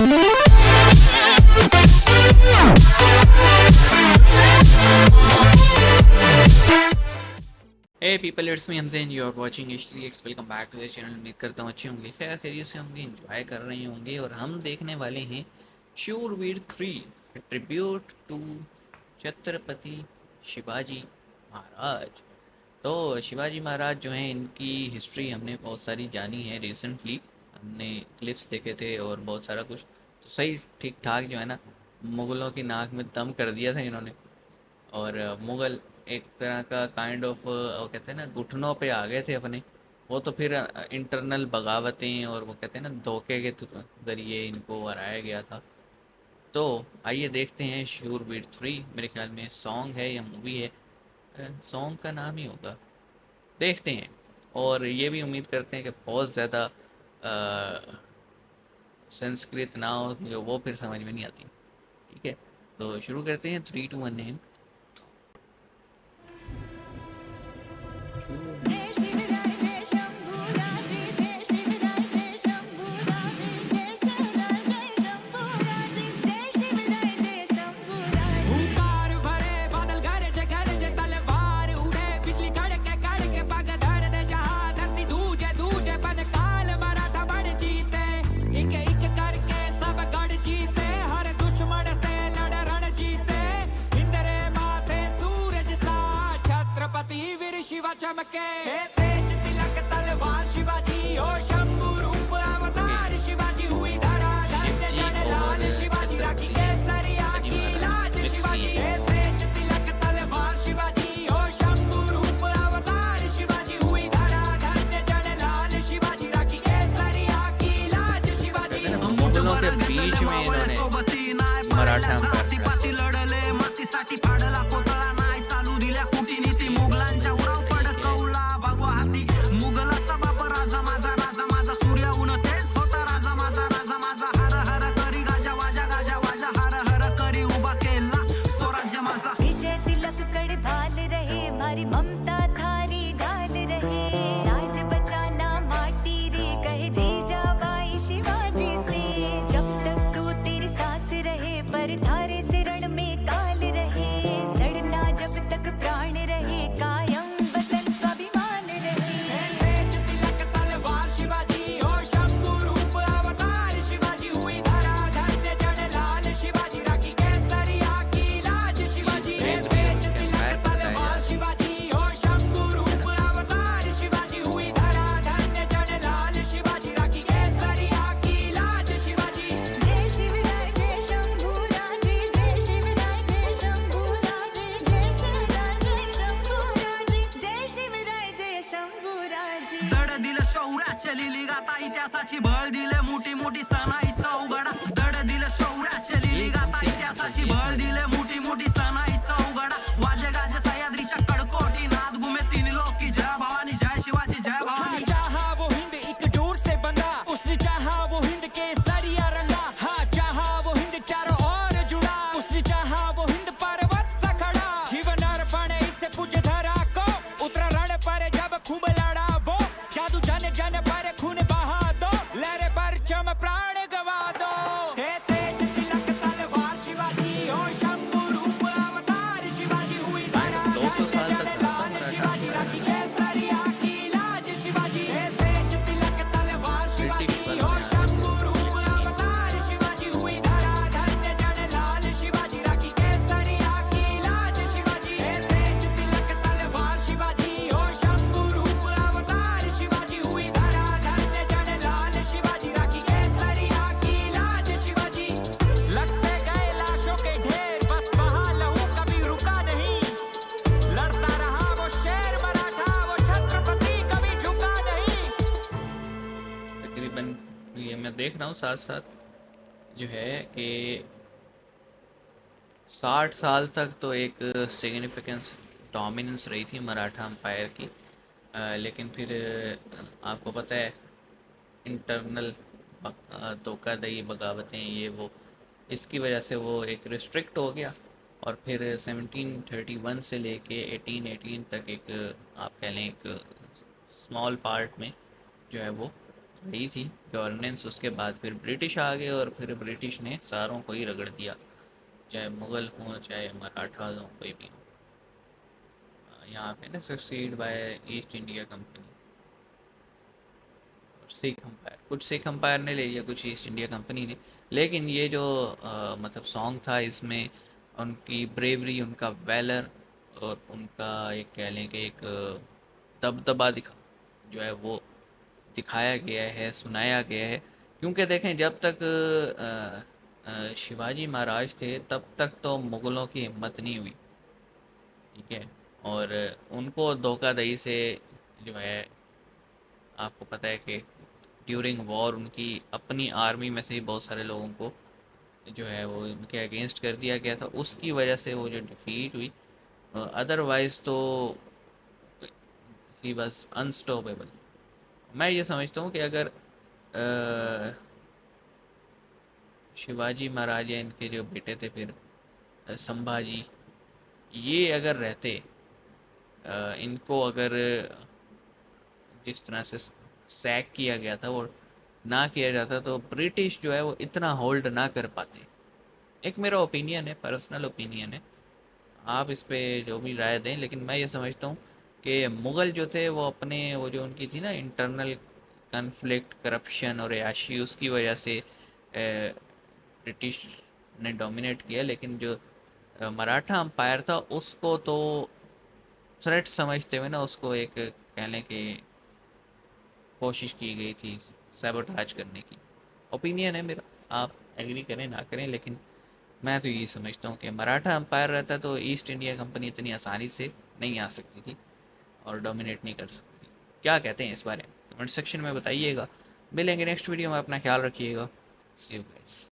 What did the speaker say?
Hey people, it's me Hamza and you are watching H3X. Welcome back to the channel. उम्मीद करता हूँ अच्छे होंगे, खैर खैरियत से होंगे, एंजॉय कर रहे होंगे। और हम देखने वाले हैं शूरवीर 3 ट्रिब्यूट टू छत्रपति शिवाजी महाराज। तो शिवाजी महाराज जो हैं, इनकी हिस्ट्री हमने बहुत सारी जानी है रिसेंटली। हमने क्लिप्स देखे थे और बहुत सारा कुछ तो सही ठीक ठाक जो है ना, मुग़लों की नाक में दम कर दिया था इन्होंने। और मुग़ल एक तरह का काइंड ऑफ वो कहते हैं ना, घुटनों पे आ गए थे अपने। वो तो फिर इंटरनल बगावतें और वो कहते हैं ना, धोखे के ज़रिए इनको हराया गया था। तो आइए देखते हैं शूरवीर 3। मेरे ख्याल में सॉन्ग है या मूवी है, सॉन्ग का नाम ही होगा, देखते हैं। और ये भी उम्मीद करते हैं कि बहुत ज़्यादा संस्कृत ना हो, मुझे वो फिर समझ में नहीं आती। ठीक है, तो शुरू करते हैं। 3 2 1 एंड जय शिवराय जय शंभूराजे जय शिवराय जय शंभूराजे जय शिवराय जय शंभूराजे जय शिवराय जय शंभूराजे हुंकार भरे बादल गरजे तलवार उड़े बिजली कड़के पग धर दे जहां धरती दूजे बन काल मराठा बड़ जीते एक एक करके सब गढ़ जीते हर दुश्मन से लड़ रण जीते इंद्रे माथे सूरज सा छत्रपति वीर शिवा चमके तेज तिलक तलवार शिवाजी हो शंभू रूप अवतार शिवाजी हुई धरा धन्य जन लाल शिवाजी राखी केसरिया की लाज शिवाजी तेज तिलक तलवार शिवाजी हो शंभू रूप अवतार शिवाजी हुई धरा धन्य जन लाल शिवाजी राखी केसरिया की लाज शिवाजी मुगलों के बीच में इन्होंने मराठा लढले मातीसाठी फाडला कोतळा नाही चालू दिल्या कुटीनीती मुघलांच्या उराव फडकवला भगवा हाती मुघलाचा बाप राजा माझा सूर्य उन तेच होता राजा माझा हर हर करी गाजा वाजा हर हर करी उभा केला स्वराज्य माझा विजय तिलक कड़ भाल रहे मारी ममता थारी ढाल रहे लाज बचाना माटी रे कहे जीजाबाई शिवाजी से जब तक तू तेरी सांस रहे पर थारे से रण में काल रहे लड़ना जब तक प्राण रहे कायम वतन स्वाभिमान रहे तेज तिलक तलवार शिवाजी हो शंभू रूप अवतार शिवाजी हुई धरा धन्य जन लाल शिवाजी राखी केसरिया की लाज शिवाजी तेज तिलक तलवार शिवाजी हो शंभू रूप अवतार शिवाजी हुई धरा धन्य जन लाल शिवाजी राखी केसरिया की लाज शिवाजी जय शिवराय जय शंभूराजे जय शिवराय जय शंभूराजे जय शिवराय जय शंभूराजे जय शिवराय जय शंभूराजे दड दिलं शौर्याच्या लिली गाता इतिहासाची भळ दिले मोठी सणाईचा उघडा दड दिलं शौर्याच्या लिली गाता इतिहासाची भळ दिले मोठी सणाईचा उघडा वाजे गाजे सह्याद्रीच्या कडकोटी नाद घुमे तीन लोकी जय भवानी जय शिवाजी जय भवानी चाहा वो हिंद एक डोर से बंधा उसने चाहा वो हिंद के सरिया रंगा हाँ चाहा वो हिंद चारों ओर जुड़ा उसने चाहा वो हिंद पर्वत सा खड़ा जीवन अर्पण इससे पूछ धरा को उतरा रण पर जब खूब लड़ा वो जादू जन जन पर खून बहा दो लहरे पर चम प्राण गवा दो तेज तिलक तलवार शिवाजी हो शंभू रूप अवतार शिवाजी हुई धरा 200 साल धन्य तक जन लाल शिवाजी राखी केसरिया की लाज शिवाजी तेज तिलक तलवार शिवाजी हो शंभू रूप अवतार शिवाजी हुई धरा धन्य जन लाल शिवाजी राखी केसरिया की लाज शिवाजी तेज तिलक तलवार शिवाजी हो शंभू रूप अवतार शिवाजी हुई धरा धन्य जन लाल शिवाजी राखी केसरिया की लाज शिवाजी लगते गए लाशों के ढेर बस बहा लहू कभी रुका नहीं लड़ता रहा वो शेर मराठा वो छत्रपति कभी झुका नहीं तकरीबन ये मैं देख रहा हूँ साथ साथ जो है कि 60 साल तक तो एक सिग्निफिकेंस डोमिनेंस रही थी मराठा एम्पायर की। लेकिन फिर आपको पता है, इंटरनल धोखाधड़ी बगावतें ये वो, इसकी वजह से वो एक रिस्ट्रिक्ट हो गया। और फिर 1731 से लेके 1818 तक एक आप कह लें एक स्मॉल पार्ट में जो है वो वही थी गवर्नेंस। उसके बाद फिर ब्रिटिश आ गए और फिर ब्रिटिश ने सारों को ही रगड़ दिया, चाहे मुग़ल हों चाहे मराठा हों, कोई भी हो। यहाँ पे ना succeed by East India Company और सिख अम्पायर। कुछ सिख अम्पायर ने ले लिया, कुछ ईस्ट इंडिया कंपनी ने। लेकिन ये जो मतलब सॉन्ग था, इसमें उनकी ब्रेवरी, उनका वैलर और उनका एक कह लें कि एक दबदबा दिखा जो है वो दिखाया गया है, सुनाया गया है। क्योंकि देखें, जब तक शिवाजी महाराज थे तब तक तो मुग़लों की हिम्मत नहीं हुई, ठीक है। और उनको धोखाधड़ी से जो है, आपको पता है कि ड्यूरिंग वॉर उनकी अपनी आर्मी में से ही बहुत सारे लोगों को जो है वो उनके अगेंस्ट कर दिया गया था, उसकी वजह से वो जो डिफीट हुई। अदरवाइज़ तो ही वॉज अनस्टॉपेबल। मैं ये समझता हूँ कि अगर शिवाजी महाराज या इनके जो बेटे थे फिर संभाजी, ये अगर रहते, इनको अगर जिस तरह से सैक किया गया था वो ना किया जाता, तो ब्रिटिश जो है वो इतना होल्ड ना कर पाते। एक मेरा ओपिनियन है, पर्सनल ओपिनियन है, आप इस पे जो भी राय दें। लेकिन मैं ये समझता हूँ कि मुग़ल जो थे वो अपने वो जो उनकी थी ना इंटरनल कन्फ्लिक्ट, करप्शन और याशी, उसकी वजह से ब्रिटिश ने डोमिनेट किया। लेकिन जो मराठा अम्पायर था उसको तो थ्रेट समझते हुए ना उसको एक कह लें कि कोशिश की गई थी सैबोटाज करने की। ओपिनियन है मेरा, आप एग्री करें ना करें, लेकिन मैं तो यही समझता हूँ कि मराठा अम्पायर रहता तो ईस्ट इंडिया कंपनी इतनी आसानी से नहीं आ सकती थी और डोमिनेट नहीं कर सकती। क्या कहते हैं इस बारे में कमेंट सेक्शन में बताइएगा। मिलेंगे नेक्स्ट वीडियो में, अपना ख्याल रखिएगा। सी यू गाइस।